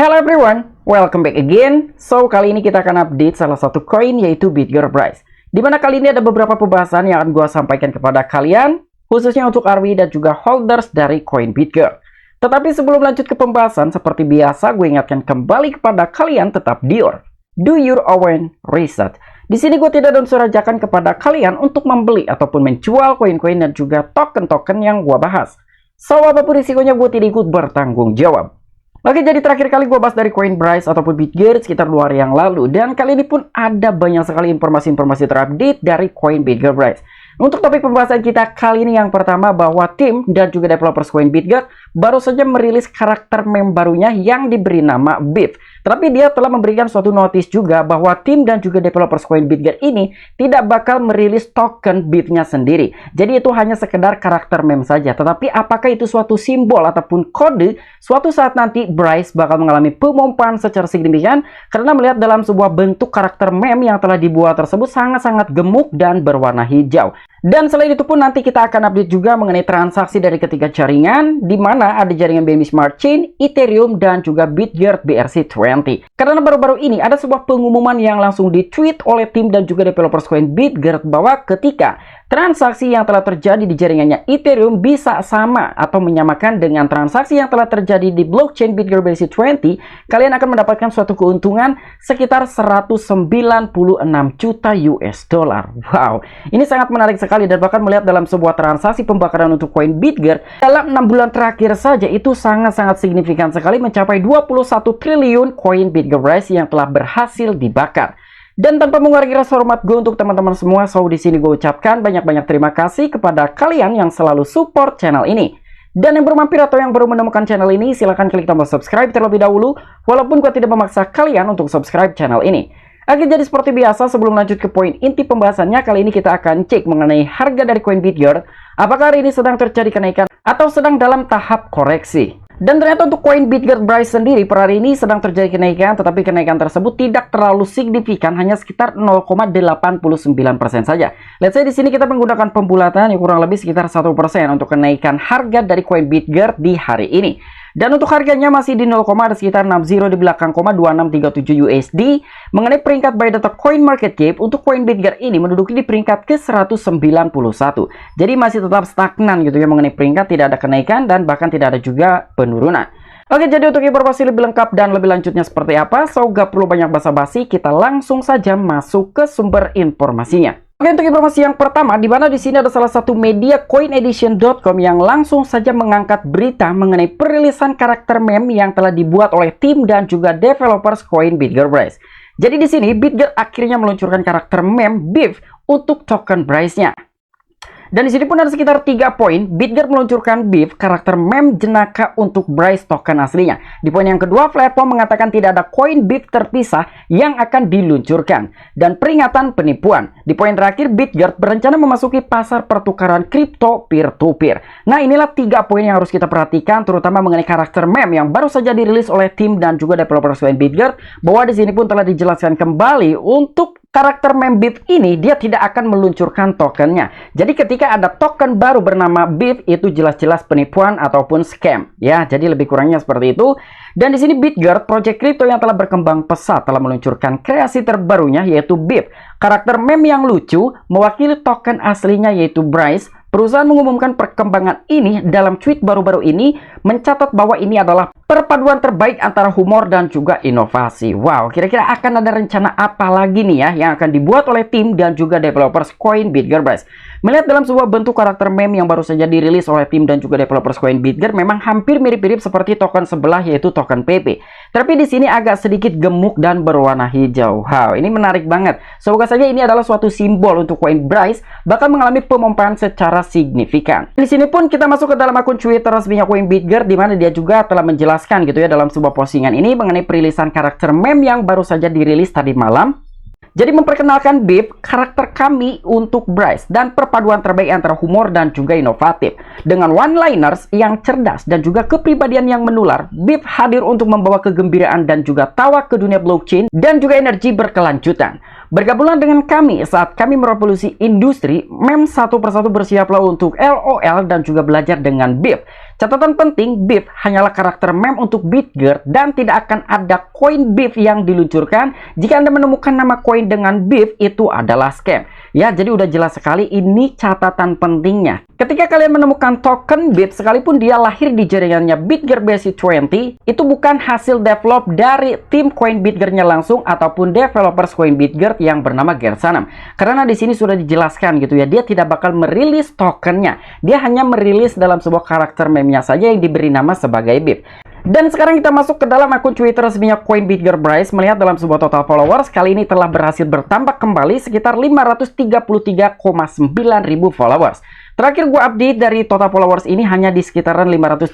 Hello everyone, welcome back again. So, kali ini kita akan update salah satu koin yaitu Bitget Bryce. Dimana kali ini ada beberapa pembahasan yang akan gue sampaikan kepada kalian, khususnya untuk ARWI dan juga holders dari koin Bitget. Tetapi sebelum lanjut ke pembahasan, seperti biasa gue ingatkan kembali kepada kalian tetap do your own research. Di sini gue tidak ada unsur ajakan kepada kalian untuk membeli ataupun menjual koin-koin dan juga token-token yang gue bahas. So, apapun risikonya gue tidak ikut bertanggung jawab. Oke, jadi terakhir kali gue bahas dari koin Bryce ataupun Bitget sekitar 2 hari yang lalu. Dan kali ini pun ada banyak sekali informasi-informasi terupdate dari koin Bitget Bryce. Untuk topik pembahasan kita kali ini yang pertama bahwa tim dan juga developers koin Bitget baru saja merilis karakter meme barunya yang diberi nama Beef. Tetapi dia telah memberikan suatu notice juga bahwa tim dan juga developers koin Bitget ini tidak bakal merilis token Beef-nya sendiri. Jadi itu hanya sekedar karakter meme saja. Tetapi apakah itu suatu simbol ataupun kode suatu saat nanti Bryce bakal mengalami pemompaan secara signifikan? Karena melihat dalam sebuah bentuk karakter meme yang telah dibuat tersebut sangat-sangat gemuk dan berwarna hijau. Dan selain itu pun nanti kita akan update juga mengenai transaksi dari ketiga jaringan, di mana ada jaringan BNB Smart Chain, Ethereum, dan juga Bitget BRC20. Karena baru-baru ini ada sebuah pengumuman yang langsung di-tweet oleh tim dan juga developers koin Bitget bahwa ketika transaksi yang telah terjadi di jaringannya Ethereum bisa sama atau menyamakan dengan transaksi yang telah terjadi di blockchain Bitget BRC20, kalian akan mendapatkan suatu keuntungan sekitar 196 juta US dollar. Wow, ini sangat menarik sekali dan bahkan melihat dalam sebuah transaksi pembakaran untuk koin Bitget dalam 6 bulan terakhir saja itu sangat-sangat signifikan sekali mencapai 21 triliun koin Bitget Bryce yang telah berhasil dibakar. Dan tanpa mengurangi rasa hormat gue untuk teman-teman semua, so di sini gue ucapkan banyak-banyak terima kasih kepada kalian yang selalu support channel ini. Dan yang baru mampir atau yang baru menemukan channel ini, silahkan klik tombol subscribe terlebih dahulu, walaupun gue tidak memaksa kalian untuk subscribe channel ini. Oke, jadi seperti biasa sebelum lanjut ke poin inti pembahasannya, kali ini kita akan cek mengenai harga dari koin Bitget. Apakah hari ini sedang terjadi kenaikan atau sedang dalam tahap koreksi? Dan ternyata untuk koin Bitget Bryce sendiri per hari ini sedang terjadi kenaikan, tetapi kenaikan tersebut tidak terlalu signifikan, hanya sekitar 0,89% saja. Let's say di sini kita menggunakan pembulatan yang kurang lebih sekitar 1% untuk kenaikan harga dari koin Bitget di hari ini. Dan untuk harganya masih di 0, ada sekitar 60 di belakang, 2637 USD. Mengenai peringkat by data coin market cap, untuk koin Bitget ini menduduki di peringkat ke 191. Jadi masih tetap stagnan gitu ya, mengenai peringkat tidak ada kenaikan dan bahkan tidak ada juga penurunan. Oke, jadi untuk informasi lebih lengkap dan lebih lanjutnya seperti apa, so gak perlu banyak basa-basi, kita langsung saja masuk ke sumber informasinya. Oke, untuk informasi yang pertama, di mana di sini ada salah satu media coinedition.com yang langsung saja mengangkat berita mengenai perilisan karakter meme yang telah dibuat oleh tim dan juga developers koin Bitget Bryce. Jadi di sini Bitget akhirnya meluncurkan karakter meme Beef untuk token Bryce-nya. Dan di sini pun ada sekitar 3 poin. Bitget meluncurkan Beef, karakter meme jenaka untuk Bryce token aslinya. Di poin yang kedua, platform mengatakan tidak ada koin Beef terpisah yang akan diluncurkan. Dan peringatan penipuan. Di poin terakhir, Bitget berencana memasuki pasar pertukaran kripto peer-to-peer. Nah, inilah 3 poin yang harus kita perhatikan, terutama mengenai karakter meme yang baru saja dirilis oleh tim dan juga developers koin Bitget. Bahwa di sini pun telah dijelaskan kembali untuk karakter meme Beef ini dia tidak akan meluncurkan tokennya. Jadi ketika ada token baru bernama Beef, itu jelas-jelas penipuan ataupun scam ya. Jadi lebih kurangnya seperti itu. Dan di sini Bitget, proyek kripto yang telah berkembang pesat, telah meluncurkan kreasi terbarunya yaitu Beef, karakter meme yang lucu mewakili token aslinya yaitu Bryce. Perusahaan mengumumkan perkembangan ini dalam tweet baru-baru ini, mencatat bahwa ini adalah perpaduan terbaik antara humor dan juga inovasi. Wow, kira-kira akan ada rencana apa lagi nih ya yang akan dibuat oleh tim dan juga developers koin Bitget Bryce? Melihat dalam sebuah bentuk karakter meme yang baru saja dirilis oleh tim dan juga developers koin Bitget, memang hampir mirip-mirip seperti token sebelah yaitu token PP. Tapi di sini agak sedikit gemuk dan berwarna hijau. Wow, ini menarik banget. Semoga saja ini adalah suatu simbol untuk koin Bryce bakal mengalami pemompaan secara signifikan. Di sini pun kita masuk ke dalam akun Twitter resminya koin Bitget, di mana dia juga telah menjelaskan gitu ya dalam sebuah postingan ini mengenai perilisan karakter meme yang baru saja dirilis tadi malam. Jadi memperkenalkan Beef, karakter kami untuk Bryce dan perpaduan terbaik antara humor dan juga inovatif. Dengan one-liners yang cerdas dan juga kepribadian yang menular, Beef hadir untuk membawa kegembiraan dan juga tawa ke dunia blockchain dan juga energi berkelanjutan. Bergabunglah dengan kami saat kami merevolusi industri. Mem satu persatu bersiaplah untuk LOL dan juga belajar dengan BIP. Catatan penting, BIP hanyalah karakter mem untuk Bitgert dan tidak akan ada koin BIP yang diluncurkan. Jika Anda menemukan nama koin dengan BIP, itu adalah scam. Ya, jadi udah jelas sekali ini catatan pentingnya. Ketika kalian menemukan token BIP, sekalipun dia lahir di jaringannya Bitgert BSC20, itu bukan hasil develop dari tim koin Bitgert-nya langsung ataupun developers koin Bitgert yang bernama Gersanam. Karena di sini sudah dijelaskan gitu ya, dia tidak bakal merilis tokennya. Dia hanya merilis dalam sebuah karakter meme-nya saja yang diberi nama sebagai BIP. Dan sekarang kita masuk ke dalam akun Twitter resminya Coin Bitgert Bryce. Melihat dalam sebuah total followers, kali ini telah berhasil bertambah kembali sekitar 533,9 ribu followers. Terakhir gue update dari total followers ini hanya di sekitaran 530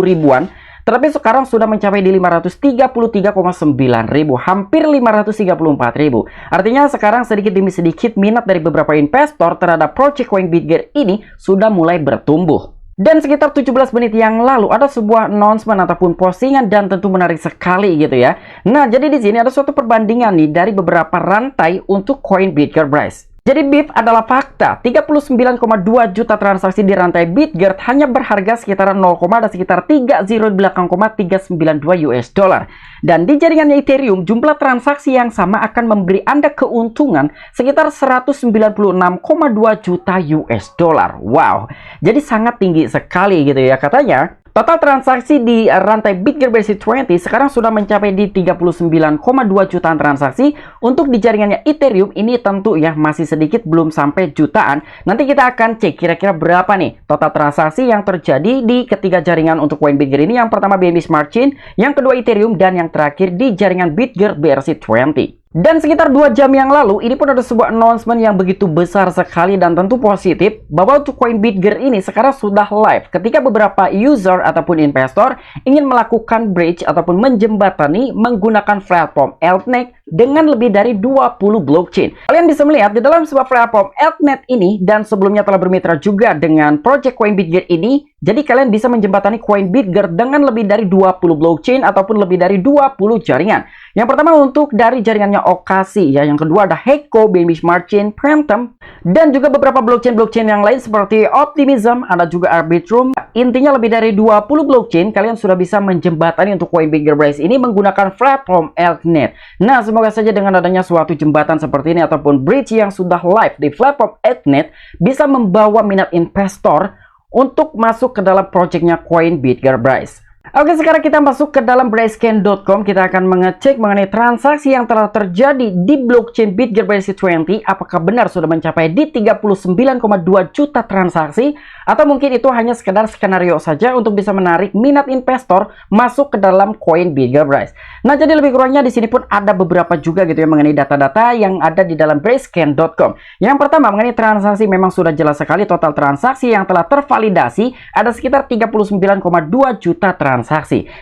ribuan. Tetapi sekarang sudah mencapai di 533,9 ribu, hampir 534 ribu. Artinya sekarang sedikit demi sedikit minat dari beberapa investor terhadap project Coin Bitgert ini sudah mulai bertumbuh. Dan sekitar 17 menit yang lalu ada sebuah announcement ataupun postingan dan tentu menarik sekali gitu ya. Nah, jadi di sini ada suatu perbandingan nih dari beberapa rantai untuk Coin Bitgert Bryce. Jadi BIP adalah fakta, 39,2 juta transaksi di rantai Bitgert hanya berharga sekitar 0, dan sekitar 30 di belakang, 392 US dollar. Dan di jaringannya Ethereum, jumlah transaksi yang sama akan memberi Anda keuntungan sekitar 196,2 juta US dollar. Wow, jadi sangat tinggi sekali gitu ya katanya. Total transaksi di rantai Bitgert BSC20 sekarang sudah mencapai di 39,2 jutaan transaksi. Untuk di jaringannya Ethereum ini tentu ya masih sedikit, belum sampai jutaan. Nanti kita akan cek kira-kira berapa nih total transaksi yang terjadi di ketiga jaringan untuk Coin Bitgert ini. Yang pertama BNB Smart Chain, yang kedua Ethereum, dan yang terakhir di jaringan Bitgert BRC20. Dan sekitar 2 jam yang lalu, ini pun ada sebuah announcement yang begitu besar sekali dan tentu positif, bahwa untuk Coin Bitgert ini sekarang sudah live ketika beberapa user ataupun investor ingin melakukan bridge ataupun menjembatani menggunakan platform Altnet dengan lebih dari 20 blockchain. Kalian bisa melihat di dalam sebuah platform Altnet ini, dan sebelumnya telah bermitra juga dengan project Coin Bitgert ini, jadi kalian bisa menjembatani Coin Bitgert dengan lebih dari 20 blockchain ataupun lebih dari 20 jaringan. Yang pertama untuk dari jaringannya Okasi ya, yang kedua ada Heko, BNB Smart Chain, Phantom, dan juga beberapa blockchain yang lain seperti Optimism, ada juga Arbitrum. Intinya lebih dari 20 blockchain kalian sudah bisa menjembatani untuk Coin Bitgert Bryce ini menggunakan platform Altnet. Nah, semoga saja dengan adanya suatu jembatan seperti ini ataupun bridge yang sudah live di platform Altnet bisa membawa minat investor untuk masuk ke dalam projectnya Coin Bitgert Bryce. Oke, sekarang kita masuk ke dalam Bryscan.com. Kita akan mengecek mengenai transaksi yang telah terjadi di blockchain Bitgert BSC20. Apakah benar sudah mencapai di 39,2 juta transaksi, atau mungkin itu hanya sekedar skenario saja untuk bisa menarik minat investor masuk ke dalam Coin Bitgert Bryce. Nah, jadi lebih kurangnya di sini pun ada beberapa juga gitu ya mengenai data-data yang ada di dalam Bryscan.com. Yang pertama mengenai transaksi, memang sudah jelas sekali total transaksi yang telah tervalidasi ada sekitar 39,2 juta transaksi.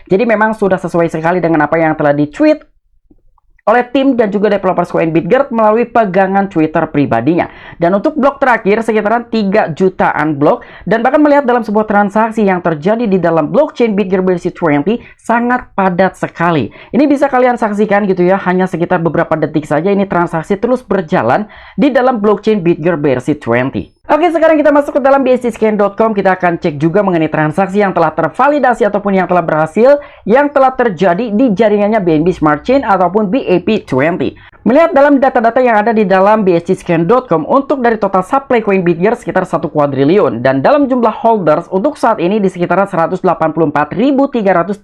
Jadi memang sudah sesuai sekali dengan apa yang telah di-tweet oleh tim dan juga developers Coin Bitgert melalui pegangan Twitter pribadinya. Dan untuk blok terakhir sekitaran 3 jutaan blok, dan bahkan melihat dalam sebuah transaksi yang terjadi di dalam blockchain Bitgert BSC20 sangat padat sekali. Ini bisa kalian saksikan gitu ya, hanya sekitar beberapa detik saja ini transaksi terus berjalan di dalam blockchain Bitgert BSC20. Oke, sekarang kita masuk ke dalam bscscan.com. Kita akan cek juga mengenai transaksi yang telah tervalidasi ataupun yang telah berhasil, yang telah terjadi di jaringannya BNB Smart Chain ataupun BAP20. Melihat dalam data-data yang ada di dalam bscscan.com, untuk dari total supply Coin Bitgert sekitar 1 kuadriliun, dan dalam jumlah holders untuk saat ini di sekitaran 184.338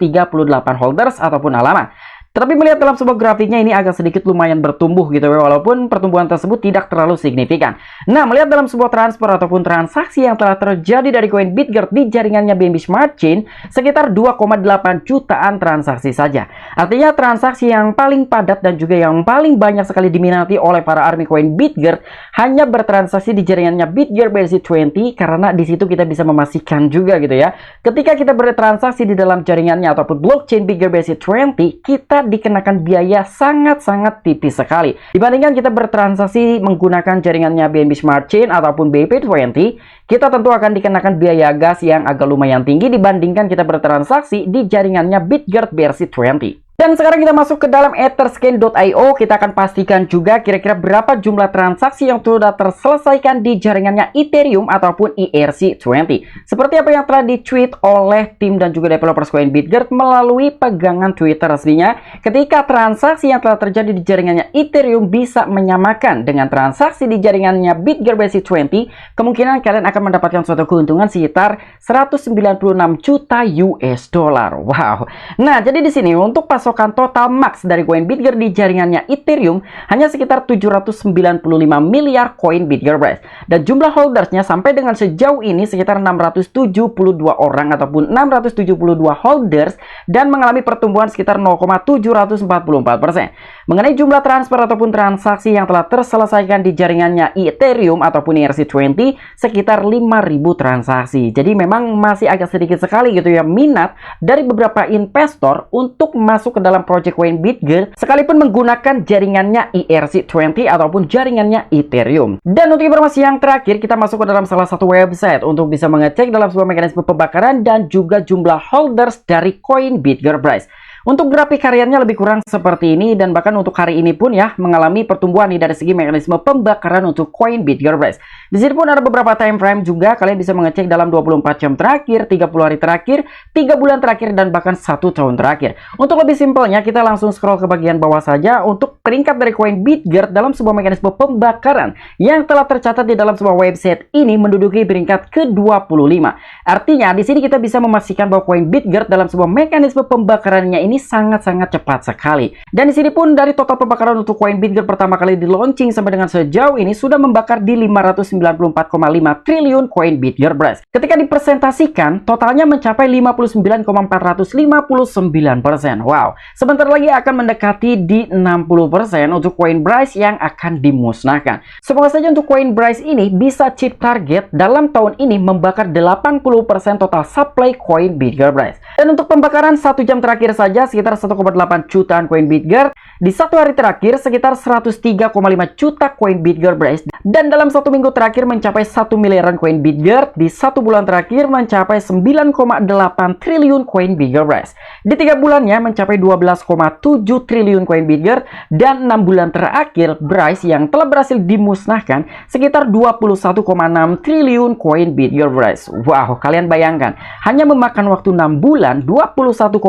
holders ataupun halaman. Tetapi melihat dalam sebuah grafiknya ini agak sedikit lumayan bertumbuh gitu ya, walaupun pertumbuhan tersebut tidak terlalu signifikan. Nah, melihat dalam sebuah transfer ataupun transaksi yang telah terjadi dari Coin Bitgert di jaringannya BNB Smart Chain sekitar 2,8 jutaan transaksi saja. Artinya transaksi yang paling padat dan juga yang paling banyak sekali diminati oleh para army Coin Bitgert hanya bertransaksi di jaringannya Bitgert BSC20, karena di situ kita bisa memastikan juga gitu ya, ketika kita bertransaksi di dalam jaringannya ataupun blockchain Bitgert BSC20, kita dikenakan biaya sangat-sangat tipis sekali dibandingkan kita bertransaksi menggunakan jaringannya BNB Smart Chain ataupun BAP20. Kita tentu akan dikenakan biaya gas yang agak lumayan tinggi dibandingkan kita bertransaksi di jaringannya Bitgert BRC20. Dan sekarang kita masuk ke dalam etherscan.io. Kita akan pastikan juga kira-kira berapa jumlah transaksi yang sudah terselesaikan di jaringannya Ethereum ataupun ERC20. Seperti apa yang telah di-tweet oleh tim dan juga developers Coin BitGert melalui pegangan Twitter resminya, ketika transaksi yang telah terjadi di jaringannya Ethereum bisa menyamakan dengan transaksi di jaringannya BitGert BSC20, kemungkinan kalian akan mendapatkan suatu keuntungan sekitar 196 juta US dollar. Wow. Nah, jadi di sini untuk pasokan total max dari koin BitGert di jaringannya Ethereum hanya sekitar 795 miliar koin BitGert Brass. Dan jumlah holdersnya sampai dengan sejauh ini sekitar 672 orang ataupun 672 holders dan mengalami pertumbuhan sekitar 0,744%. Mengenai jumlah transfer ataupun transaksi yang telah terselesaikan di jaringannya Ethereum ataupun ERC20 sekitar 5.000 transaksi. Jadi memang masih agak sedikit sekali gitu ya minat dari beberapa investor untuk masuk ke dalam project koin BitGert sekalipun menggunakan jaringannya ERC20 ataupun jaringannya Ethereum. Dan untuk informasi yang terakhir, kita masuk ke dalam salah satu website untuk bisa mengecek dalam sebuah mekanisme pembakaran dan juga jumlah holders dari koin BitGert Brass. Untuk grafik hariannya lebih kurang seperti ini, dan bahkan untuk hari ini pun ya mengalami pertumbuhan nih dari segi mekanisme pembakaran untuk koin BitGert Brass. Di sini pun ada beberapa time frame juga, kalian bisa mengecek dalam 24 jam terakhir, 30 hari terakhir, 3 bulan terakhir, dan bahkan 1 tahun terakhir. Untuk lebih simpelnya, kita langsung scroll ke bagian bawah saja untuk peringkat dari koin BitGert dalam sebuah mekanisme pembakaran yang telah tercatat di dalam sebuah website ini menduduki peringkat ke-25. Artinya di sini kita bisa memastikan bahwa koin BitGert dalam sebuah mekanisme pembakarannya ini sangat-sangat cepat sekali. Dan di sini pun dari total pembakaran untuk koin BitGert pertama kali di launching sampai dengan sejauh ini sudah membakar di 594,5 triliun koin BitGert Brass. Ketika dipresentasikan, totalnya mencapai 59,459%. Wow, sebentar lagi akan mendekati di 60% untuk koin Brass yang akan dimusnahkan. Semoga saja untuk koin Brass ini bisa chip target dalam tahun ini membakar 80% total supply koin BitGert Brass. Dan untuk pembakaran 1 jam terakhir saja sekitar 1,8 jutaan koin BitGert, di 1 hari terakhir sekitar 103,5 juta koin BitGert Brass, dan dalam 1 minggu terakhir mencapai 1 miliaran koin BitGert, di 1 bulan terakhir mencapai 9,8 triliun koin BitGert Brass, di 3 bulannya mencapai 12,7 triliun koin BitGert, dan 6 bulan terakhir Brass yang telah berhasil dimusnahkan sekitar 21,6 triliun koin BitGert Brass. Wow, kalian bayangkan hanya memakan waktu 6 bulan 21,6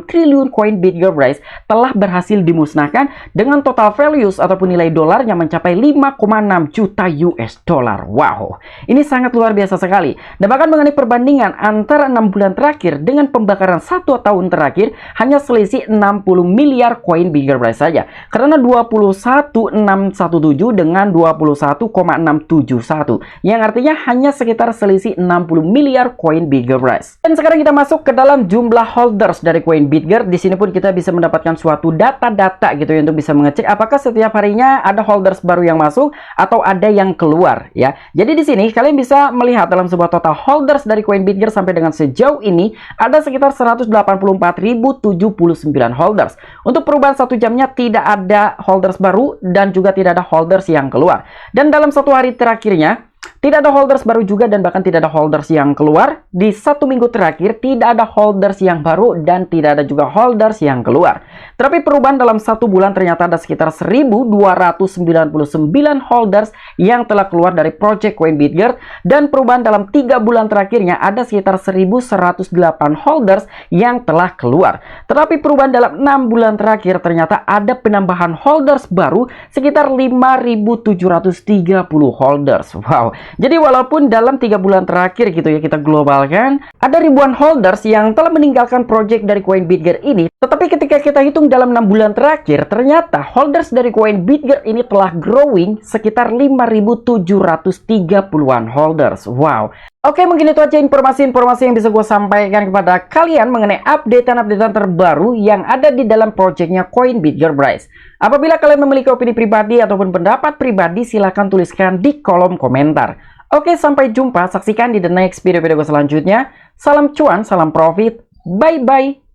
triliun koin BitGert Brass telah berhasil dimusnahkan dengan total values ataupun nilai dolarnya mencapai 5,6 juta US dollar. Wow, ini sangat luar biasa sekali. Dan bahkan mengenai perbandingan antara 6 bulan terakhir dengan pembakaran 1 tahun terakhir hanya selisih 60 miliar koin BitGert Brass saja. Karena 21,617 dengan 21,671 yang artinya hanya sekitar selisih 60 miliar koin BitGert Brass. Dan sekarang kita masuk ke dalam jumlah holders dari koin BitGert. Di sini pun kita bisa mendapatkan suatu data-data gitu ya untuk bisa mengecek apakah setiap harinya ada holders baru yang masuk atau ada yang keluar ya. Jadi di sini kalian bisa melihat dalam sebuah total holders dari koin BitGert sampai dengan sejauh ini ada sekitar 184.079 holders. Untuk perubahan 1 jamnya tidak ada holders baru dan juga tidak ada holders yang keluar. Dan dalam 1 hari terakhirnya tidak ada holders baru juga dan bahkan tidak ada holders yang keluar. Di 1 minggu terakhir tidak ada holders yang baru dan tidak ada juga holders yang keluar. Tetapi perubahan dalam 1 bulan ternyata ada sekitar 1.299 holders yang telah keluar dari project koin BitGert, dan perubahan dalam 3 bulan terakhirnya ada sekitar 1.108 holders yang telah keluar. Tetapi perubahan dalam 6 bulan terakhir ternyata ada penambahan holders baru sekitar 5.730 holders. Wow. Jadi walaupun dalam 3 bulan terakhir gitu ya kita globalkan ada ribuan holders yang telah meninggalkan project dari koin BitGert ini, tetapi ketika kita hitung dalam 6 bulan terakhir ternyata holders dari koin BitGert ini telah growing sekitar 5.730-an holders. Wow. Oke, mungkin itu aja informasi-informasi yang bisa gue sampaikan kepada kalian mengenai updatean-updatean terbaru yang ada di dalam projectnya koin BitGert Brass. Apabila kalian memiliki opini pribadi ataupun pendapat pribadi, silahkan tuliskan di kolom komentar. Oke, sampai jumpa. Saksikan di the next video gue selanjutnya. Salam cuan, salam profit. Bye-bye.